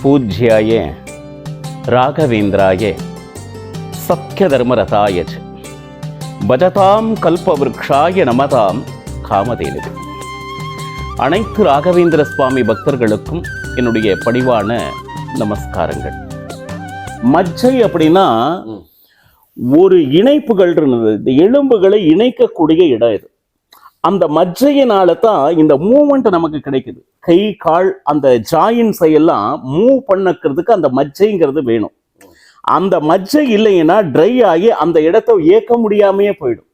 பூஜ்யாய ராகவேந்திராய சத்யதர்மரதாய பஜதாம் கல்பவ்ருக்ஷாய நமதாம் காமதேனுவே. அனைத்து ராகவேந்திர சுவாமி பக்தர்களுக்கும் என்னுடைய பணிவான நமஸ்காரங்கள். மஜ்ஜை அப்படின்னா ஒரு இணைப்புகள் இருந்தது, இந்த எலும்புகளை இணைக்கக்கூடிய இடம் இது. அந்த மஜ்ஜையினால தான் இந்த மூவ்மெண்ட் நமக்கு கிடைக்குது. கை கால் அந்த ஜாயின்ஸ் எல்லாம் மூவ் பண்ணக்கிறதுக்கு அந்த மஜ்ஜைங்கிறது வேணும். அந்த மஜ்ஜை இல்லைன்னா ட்ரை ஆகி அந்த இடத்தை இயக்க முடியாமையே போயிடும்.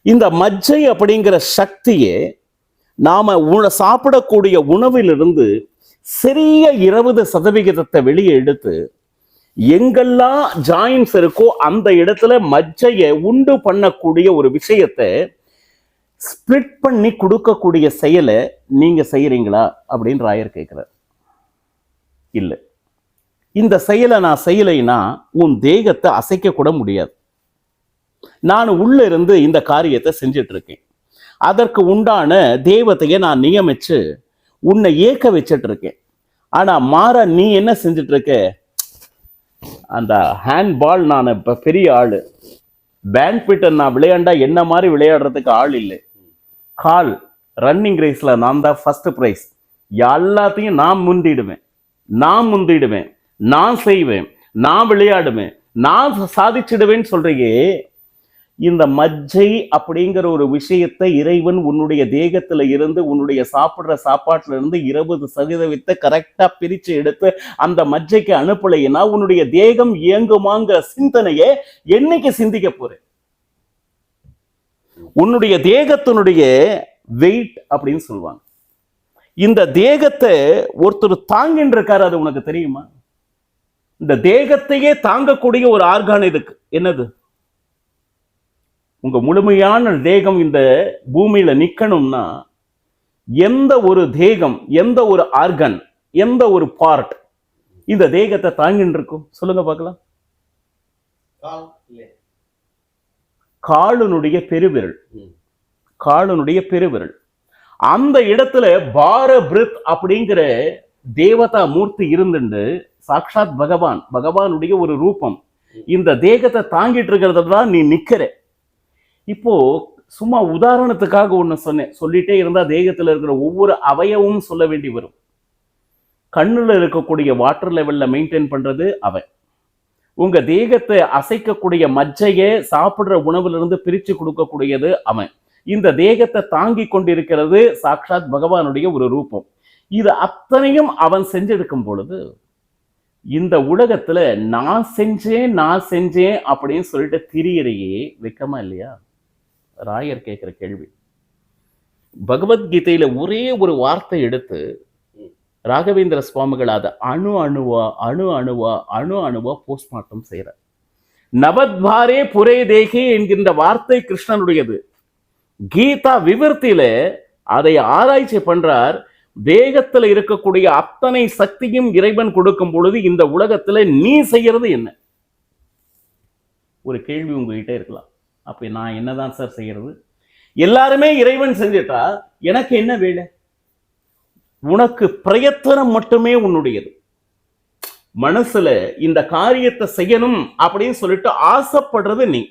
இந்த மஜ்ஜை அப்படிங்கிற சக்தியை நாம சாப்பிடக்கூடிய உணவிலிருந்து சிறிய 20% வெளியே எடுத்து எங்கெல்லாம் ஜாயின்ஸ் இருக்கோ அந்த இடத்துல மஜ்ஜையை உண்டு பண்ணக்கூடிய ஒரு விஷயத்தை ஸ்பிளிட் பண்ணி கொடுக்கக்கூடிய செயலை நீங்க செய்யறீங்களா அப்படின்னு ராயர் கேட்கிறார். இல்லை, இந்த செயலை நான் செய்யலைன்னா உன் தேகத்தை அசைக்க கூட முடியாது. நான் உள்ள இருந்து இந்த காரியத்தை செஞ்சிட்டு இருக்கேன். அதற்கு உண்டான தேவத்தையை நான் நியமிச்சு உன்னை ஏக்க வச்சிட்டு இருக்கேன். ஆனா மாற நீ என்ன செஞ்சிட்டு இருக்க? அந்த ஹேண்ட்பால் நான் இப்ப பெரிய ஆளு, பேட்மிண்டன் நான் விளையாண்டா என்ன மாதிரி விளையாடுறதுக்கு ஆள் இல்லை. கால் ரன்னிங் ரேஸ்ல நான் தான் ஃபர்ஸ்ட் பிரைஸ், எல்லாத்தையும் நான் முந்திடுவேன், நான் செய்வேன், நான் விளையாடுவேன், நான் சாதிச்சிடுவேன் சொல்றீங்க. இந்த மஜ்ஜை அப்படிங்கிற ஒரு விஷயத்தை இறைவன் உன்னுடைய தேகத்துல இருந்து உன்னுடைய சாப்பிடுற சாப்பாட்டுல இருந்து 20% கரெக்டா பிரிச்சு எடுத்து அந்த மஜ்ஜைக்கு அனுப்பலைன்னா உன்னுடைய தேகம் இயங்குமாங்கிற சிந்தனையை என்னைக்கு சிந்திக்க போறேன்? உன்னுடைய தேகத்தினுடைய வெயிட் அப்படின்னு சொல்லுவாங்க. இந்த தேகத்தை ஒருத்தர் தாங்கின்னு இருக்காரு, அது உனக்கு தெரியுமா? இந்த தேகத்தையே தாங்கக்கூடிய ஒரு ஆர்கான் இருக்கு. என்னது? உங்க முழுமையான தேகம் இந்த பூமியில நிக்கணும்னா எந்த ஒரு தேகம், எந்த ஒரு ஆர்கன், எந்த ஒரு பார்ட் இந்த தேகத்தை தாங்கின்னு இருக்கும்? சொல்லுங்க பார்க்கலாம். காலுனுடைய பெருவிரல். அந்த இடத்துல பார பிரித் அப்படிங்கிற தேவதா மூர்த்தி இருந்துண்டு சாக்ஷாத் பகவானுடைய ஒரு ரூபம் இந்த தேகத்தை தாங்கிட்டு இருக்கிறது தான் நீ நிக்கிற. இப்போ சும்மா உதாரணத்துக்காக ஒண்ணு சொன்னேன், சொல்லிட்டே இருந்தா தேகத்துல இருக்கிற ஒவ்வொரு அவயவும் சொல்ல வேண்டி வரும். கண்ணுல இருக்கக்கூடிய வாட்டர் லெவல்ல மெயின்டைன் பண்றது அவன். உங்க தேகத்தை அசைக்கக்கூடிய மஜ்ஜையை சாப்பிடுற உணவுல இருந்து பிரிச்சு கொடுக்கக்கூடியது அவன். இந்த தேகத்தை தாங்கி கொண்டிருக்கிறது சாக்ஷாத் பகவானுடைய ஒரு ரூபம். இது அத்தனையும் அவன் செஞ்செடுக்கும் பொழுது இந்த உலகத்துல நான் செஞ்சேன் அப்படின்னு சொல்லிட்டு திரியறையே வெக்கமா இல்லையா? ராயர் கேட்கிற கேள்வி. பகவத்கீதையில ஒரே ஒரு வார்த்தை எடுத்து ராகவேந்திர சுவாமிகள் அதை அணு அணுவா போஸ்ட்மார்ட்டம் செய்யறார். நவத்வாரே புரே தேகே என்கின்ற வார்த்தை கிருஷ்ணனுடையது. கீதா விவர்த்தியில அதை ஆராய்ச்சி பண்றார். தேகத்துல இருக்கக்கூடிய அத்தனை சக்தியும் இறைவன் கொடுக்கும் பொழுது இந்த உலகத்துல நீ செய்யறது என்ன? ஒரு கேள்வி உங்ககிட்ட இருக்கலாம், அப்ப நான் என்னதான் சார் செய்யறது? எல்லாருமே இறைவன் செஞ்சிட்டா எனக்கு என்ன வேலை? உனக்கு பிரயத்தனம் மட்டுமே உன்னுடையது. மனசுல இந்த காரியத்தை செய்யணும் அப்படின்னு சொல்லிட்டு ஆசைப்படுறது நீ,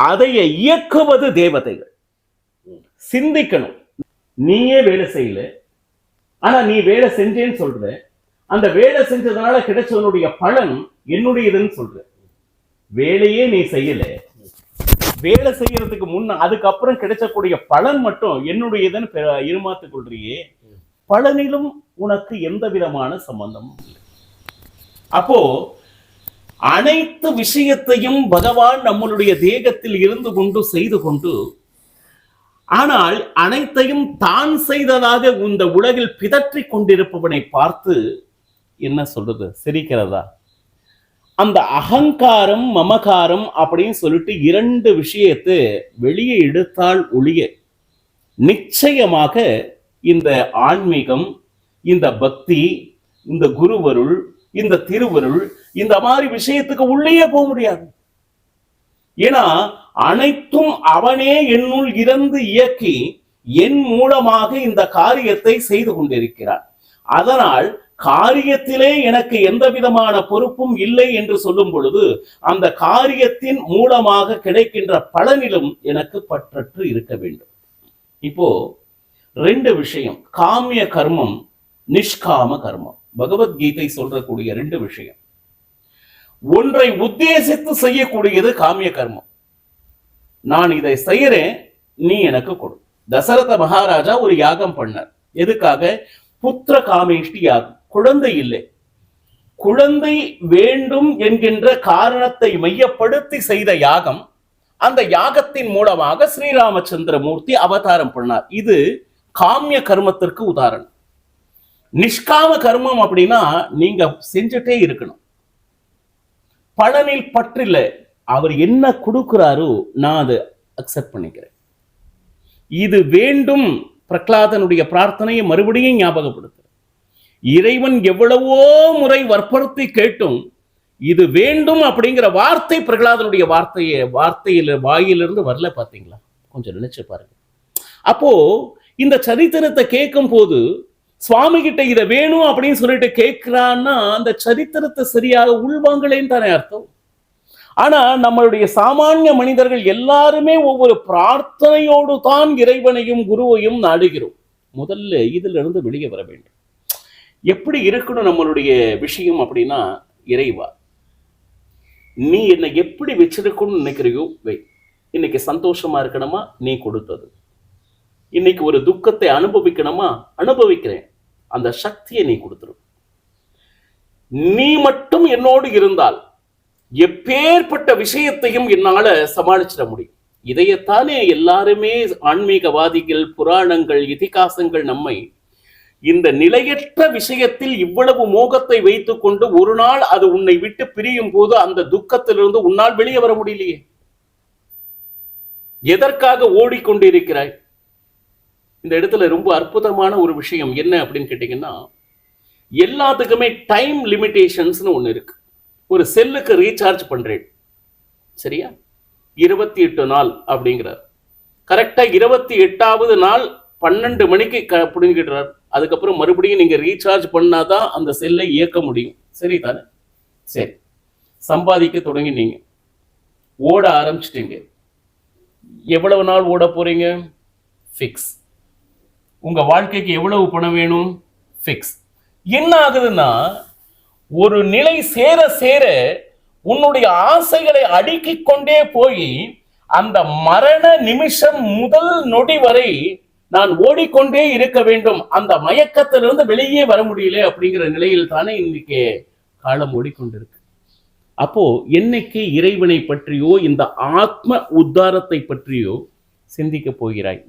அதைய இயக்குவது தேவதைகள். சிந்திக்கணும். நீயே வேலை செய்யல, ஆனா நீ வேலை செஞ்சேன்னு சொல்ற. அந்த வேலை செஞ்சதுனால கிடைச்சவனுடைய பலன் என்னுடையதுன்னு சொல்ற. வேலையே நீ செய்யல, வேலை செய்யறதுக்கு முன்ன அதுக்கப்புறம் கிடைச்சக்கூடிய பலன் மட்டும் என்னுடையதுன்னு இருமாத்துக் கொள்றியே. பலனிலும் உனக்கு எந்த விதமான சம்பந்தமும் இல்லை. அப்போ அனைத்து விஷயத்தையும் பகவான் நம்மளுடைய தேகத்தில் இருந்து கொண்டு செய்து கொண்டு, ஆனால் அனைத்தையும் தான் செய்ததாக இந்த உலகில் பிதற்றி கொண்டிருப்பவனை பார்த்து என்ன சொல்றது? சிரிக்கிறதா? அந்த அகங்காரம் மமகாரம் அப்படின்னு சொல்லிட்டு 2 விஷயத்தை வெளியே எடுத்தால் ஒழிய நிச்சயமாக இந்த ஆன்மீகம், இந்த பக்தி, இந்த குருவருள், இந்த திருவருள், இந்த மாதிரி விஷயத்துக்கு உள்ளே போக முடியாது. ஏன்னா அனைத்தும் அவனே என்னுள் இருந்து இயக்கி என் மூலமாக இந்த காரியத்தை செய்து கொண்டிருக்கிறார். அதனால் காரியத்திலே எனக்கு எந்த விதமான பொறுப்பும் இல்லை என்று சொல்லும் பொழுது அந்த காரியத்தின் மூலமாக கிடைக்கின்ற பலனிலும் எனக்கு பற்றற்று இருக்க வேண்டும். இப்போ 2 விஷயம், காமிய கர்மம், நிஷ்காம கர்மம். பகவத்கீதை சொல்றக்கூடிய 2 விஷயம். ஒன்றை உத்தேசித்து செய்யக்கூடியது காமிய கர்மம். நான் இதை செய்யறேன், நீ எனக்கு கொடு. தசரத மகாராஜா ஒரு யாகம் பண்ணார். எதுக்காக? புத்திர காமேஷ்டி யாகம். குழந்தை இல்லை, குழந்தை வேண்டும் என்கின்ற காரணத்தை மையப்படுத்தி செய்த யாகம். அந்த யாகத்தின் மூலமாக ஸ்ரீராமச்சந்திரமூர்த்தி அவதாரம் பண்ணார். இது காமிய கர்மத்திற்கு உதாரணம். நிஷ்காம கர்மம் அப்படின்னா நீங்க செஞ்சுட்டே இருக்கணும், பலனில் பற்றில்ல, அவர் என்ன கொடுக்கிறாரோ நான் அதை அக்செப்ட் பண்ணிக்கிறேன். இது வேண்டும். பிரகலாதனுடைய பிரார்த்தனையை மறுபடியும் ஞாபகப்படுத்து. இறைவன் எவ்வளவோ முறை வற்புறுத்தி கேட்டும் இது வேண்டும் அப்படிங்கிற வார்த்தை பிரகலாதனுடைய வாயிலிருந்து வரல. பாத்தீங்களா? கொஞ்சம் நினைச்சு பாருங்க. அப்போ இந்த சரித்திரத்தை கேட்கும் போது சுவாமி கிட்ட இதை வேணும் அப்படின்னு சொல்லிட்டு கேட்கிறான்னா அந்த சரித்திரத்தை சரியாக உள்வாங்கலேன்னு தானே அர்த்தம். ஆனா நம்மளுடைய சாமானிய மனிதர்கள் எல்லாருமே ஒவ்வொரு பிரார்த்தனையோடு தான் இறைவனையும் குருவையும் நாடுகிறோம். முதல்ல இதுல இருந்து வெளியே வர வேண்டும். எப்படி இருக்கணும் நம்மளுடைய விஷயம் அப்படின்னா, இறைவா நீ என்னை எப்படி வச்சிருக்கணும்னு நினைக்கிறியோ வை. இன்னைக்கு சந்தோஷமா இருக்கணுமா, நீ கொடுத்தது. இன்னைக்கு ஒரு துக்கத்தை அனுபவிக்கணுமா, அனுபவிக்கிறேன், அந்த சக்தியை நீ கொடுத்துரும். நீ மட்டும் என்னோடு இருந்தால் எப்பேற்பட்ட விஷயத்தையும் என்னால சமாளிச்சிட முடியும். இதையத்தானே எல்லாருமே ஆன்மீகவாதிகள், புராணங்கள், இதிகாசங்கள் நம்மை இந்த நிலையற்ற விஷயத்தில் இவ்வளவு மோகத்தை வைத்துக் கொண்டு ஒரு நாள் அது உன்னை விட்டு பிரியும் போது அந்த துக்கத்திலிருந்து உன்னால் வெளியே வர முடியலையே. எதற்காக ஓடிக்கொண்டிருக்கிறாய்? இந்த இடத்துல ரொம்ப அற்புதமான ஒரு விஷயம் என்ன அப்படின்னு கேட்டீங்கன்னா, எல்லாத்துக்குமே டைம் லிமிடேஷன்ஸ்னு ஒண்ணு இருக்கு. ஒரு செல்லுக்கு ரீசார்ஜ் பண்றேன், சரியா? 28 நாள் அப்படிங்கிறார். கரெக்டா 28வது நாள் 12 மணிக்கு பிடுங்கிடுறார். அதுக்கப்புறம் மறுபடியும் நீங்க ரீசார்ஜ் பண்ணாதான் அந்த செல்லை இயக்க முடியும். சரி தானே? சரி, சம்பாதிக்க தொடங்கினீங்க, ஓட ஆரம்பிச்சிட்டீங்க. எவ்வளவு நாள் ஓட போறீங்க? ஃபிக்ஸ். உங்க வாழ்க்கைக்கு எவ்வளவு பணம் வேணும்? ஃபிக்ஸ். என்ன ஆகுதுன்னா, ஒரு நிலை சேர சேர உன்னுடைய ஆசைகளை அடுக்கிக் கொண்டே போய் அந்த மரண நிமிஷம் முதல் நொடி வரை நான் ஓடிக்கொண்டே இருக்க வேண்டும், அந்த மயக்கத்திலிருந்து வெளியே வர முடியல அப்படிங்கிற நிலையில் தானே இன்னைக்கு காலம் ஓடிக்கொண்டிருக்கு. அப்போ என்னைக்கு இறைவனை பற்றியோ இந்த ஆத்ம உத்தாரத்தை பற்றியோ சிந்திக்க போகிறாய்?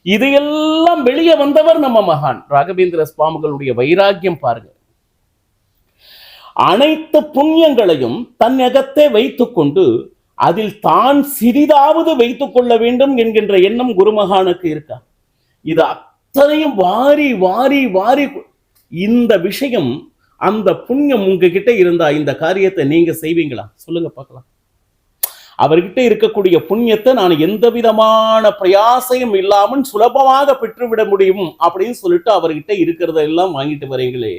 இதையெல்லாம் வெளியே வந்தவர் நம்ம மகான் ராகவேந்திர சுவாமிகளுடைய வைராக்கியம் பாருங்க. அனைத்து புண்ணியங்களையும் தன்னகத்தே வைத்துக் கொண்டு அதில் தான் சிறிதாவது வைத்துக் கொள்ள வேண்டும் என்கின்ற எண்ணம் குருமகானுக்கு இருக்கா? இது அத்தனையும் வாரி வாரி வாரி இந்த விஷயம், அந்த புண்ணியம் உங்ககிட்ட இருந்தா இந்த காரியத்தை நீங்க செய்வீங்களா? சொல்லுங்க பார்க்கலாம். அவர்கிட்ட இருக்கக்கூடிய புண்ணியத்தை நான் எந்த விதமான பிரயாசையும் இல்லாமல் சுலபமாக பெற்றுவிட முடியும் அப்படின்னு சொல்லிட்டு அவர்கிட்ட இருக்கிறதெல்லாம் வாங்கிட்டு வரீங்களே.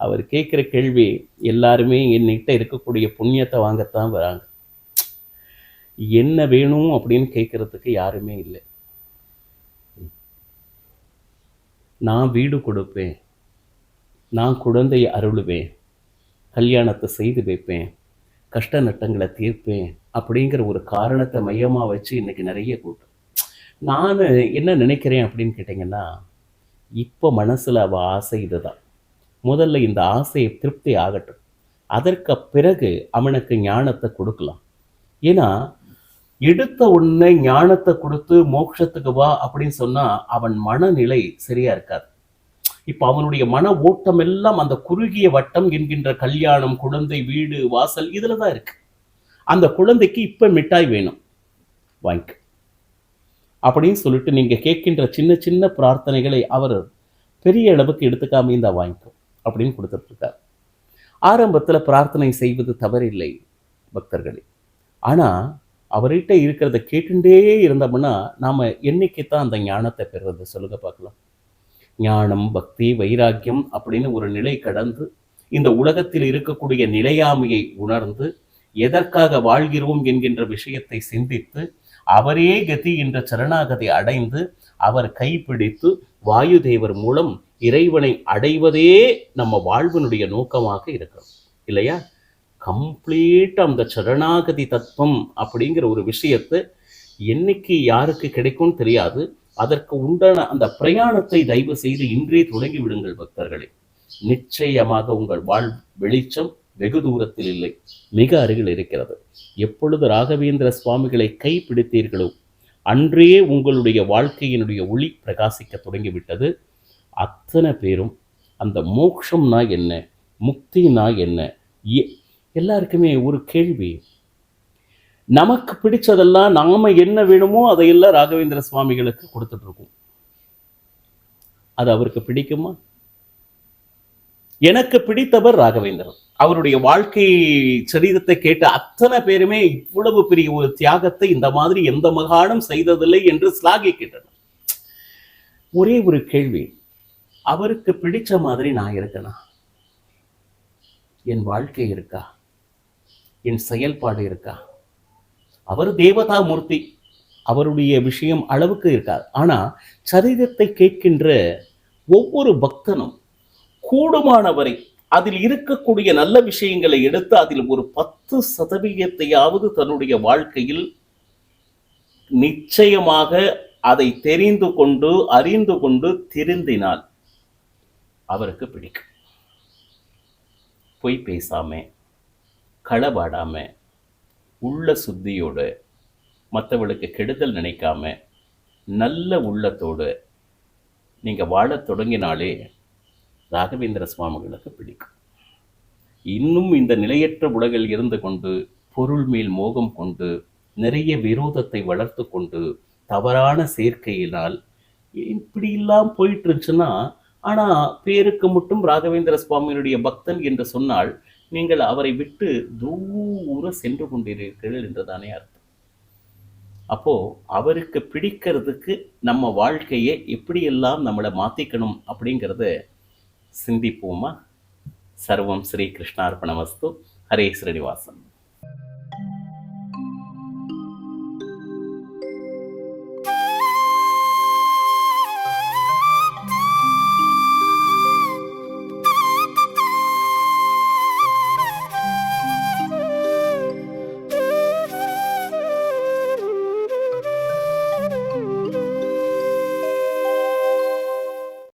அவர் கேட்கிற கேள்வி, எல்லாருமே என்கிட்ட இருக்கக்கூடிய புண்ணியத்தை வாங்கத்தான் வராங்க, என்ன வேணும் அப்படின்னு கேட்கறதுக்கு யாருமே இல்லை. நான் வீடு கொடுப்பேன், நான் குழந்தையை அருளுவேன், கல்யாணத்தை செய்து வைப்பேன், கஷ்ட நட்டங்களை தீர்ப்பேன் அப்படிங்கிற ஒரு காரணத்தை மையமாக வச்சு இன்னைக்கு நிறைய கூட்டம். நான் என்ன நினைக்கிறேன் அப்படின்னு கேட்டிங்கன்னா, இப்போ மனசில் அவள் ஆசை இதுதான். முதல்ல இந்த ஆசையை திருப்தி ஆகட்டும், அதற்கு பிறகு அவனுக்கு ஞானத்தை கொடுக்கலாம். ஏன்னா எடுத்த உடனே ஞானத்தை கொடுத்து மோட்சத்துக்கு வா அப்படின்னு சொன்னா அவன் மனநிலை சரியா இருக்காது. இப்ப அவனுடைய மன ஓட்டம் எல்லாம் அந்த குறுகிய வட்டம் என்கின்ற கல்யாணம், குழந்தை, வீடு, வாசல் இதுலதான் இருக்கு. அந்த குழந்தைக்கு இப்ப மிட்டாய் வேணும், வாங்கிக்க அப்படின்னு சொல்லிட்டு நீங்க கேட்கின்ற சின்ன சின்ன பிரார்த்தனைகளை அவர் பெரிய அளவுக்கு எடுத்துக்காம இந்த வாங்கிக்கும் அப்படின்னு கொடுத்துட்டு இருக்கார். ஆரம்பத்துல பிரார்த்தனை செய்வது தவறில்லை பக்தர்களே. ஆனா அவர்கிட்ட இருக்கிறத கேட்டுட்டே இருந்தோம்னா நாம என்னைக்கு தான் அந்த ஞானத்தை பெறுறது? சொல்லுங்க பார்க்கலாம். ஞானம், பக்தி, வைராக்கியம் அப்படின்னு ஒரு நிலை கடந்து இந்த உலகத்தில் இருக்கக்கூடிய நிலையாமையை உணர்ந்து எதற்காக வாழ்கிறோம் என்கின்ற விஷயத்தை சிந்தித்து அவரே கதி என்ற சரணாகதி அடைந்து அவர் கைப்பிடித்து வாயு தேவர் மூலம் இறைவனை அடைவதே நம்ம வாழ்வினுடைய நோக்கமாக இருக்கிறோம் இல்லையா? கம்ப்ளீட் அந்த சரணாகதி தத்துவம் அப்படிங்கிற ஒரு விஷயத்தை என்னைக்கு யாருக்கு கிடைக்கும்னு தெரியாது. அதற்கு உண்டான அந்த பிரயாணத்தை தயவு செய்து இன்றே தொடங்கி விடுங்கள் பக்தர்களே. நிச்சயமாக உங்கள் வெளிச்சம் வெகு தூரத்தில் இல்லை, மிக அருகில் இருக்கிறது. எப்பொழுது ராகவேந்திர சுவாமிகளை கைப்பிடித்தீர்களோ அன்றே உங்களுடைய வாழ்க்கையினுடைய ஒளி பிரகாசிக்க தொடங்கிவிட்டது. அத்தனை பேரும் அந்த மோட்சம்னா என்ன, முக்தினா என்ன, எல்லாருக்குமே ஒரு கேள்வி. நமக்கு பிடிச்சதெல்லாம் நாம என்ன வேணுமோ அதையெல்லாம் ராகவேந்திர சுவாமிகளுக்கு கொடுத்துட்டு இருக்கோம். அது அவருக்கு பிடிக்குமா? எனக்கு பிடித்தவர் ராகவேந்திரன். அவருடைய வாழ்க்கை சரிதத்தை கேட்ட அத்தனை பேருமே இவ்வளவு பெரிய ஒரு தியாகத்தை இந்த மாதிரி எந்த மகானும் செய்ததில்லை என்று சிலாகிக்கின்றனர். ஒரே ஒரு கேள்வி, அவருக்கு பிடிச்ச மாதிரி நான் இருக்கேனா? என் வாழ்க்கை இருக்கா? என் செயல்பாடு இருக்கா? அவர் தேவதா மூர்த்தி, அவருடைய விஷயம் அளவுக்கு இருக்காது. ஆனா சரிதத்தை கேட்கின்ற ஒவ்வொரு பக்தனும் கூடுமானவரை அதில் இருக்கக்கூடிய நல்ல விஷயங்களை எடுத்து அதில் ஒரு 10% தன்னுடைய வாழ்க்கையில் நிச்சயமாக அதை தெரிந்து கொண்டு அறிந்து கொண்டு திருந்தினால் அவருக்கு பிடிக்கும். பொய் பேசாம, களவாடாம, உள்ள சுத்தியோடு, மற்றவளுக்கு கெடுதல் நினைக்காம, நல்ல உள்ளத்தோடு நீங்க வாழத் தொடங்கினாலே ராகவேந்திர சுவாமிகளுக்கு பிடிக்கும். இன்னும் இந்த நிலையற்ற உலகில் இருந்து கொண்டு பொருள் மேல் மோகம் கொண்டு நிறைய விரோதத்தை வளர்த்து கொண்டு தவறான சேர்க்கையினால் இப்படியெல்லாம் போயிட்டு இருந்துச்சுன்னா, ஆனா பேருக்கு மட்டும் ராகவேந்திர சுவாமியினுடைய பக்தன் என்று சொன்னால் நீங்கள் அவரை விட்டு தூர சென்று கொண்டிருக்கிறீர்கள் என்றுதானே அர்த்தம். அப்போ அவருக்கு பிடிக்கிறதுக்கு நம்ம வாழ்க்கையை எப்படியெல்லாம் நம்மளை மாத்திக்கணும் அப்படிங்கிறத சிந்திப்போமா? சர்வம் ஸ்ரீ கிருஷ்ணார்ப்பணமஸ்து. ஹரே ஸ்ரீனிவாசன்.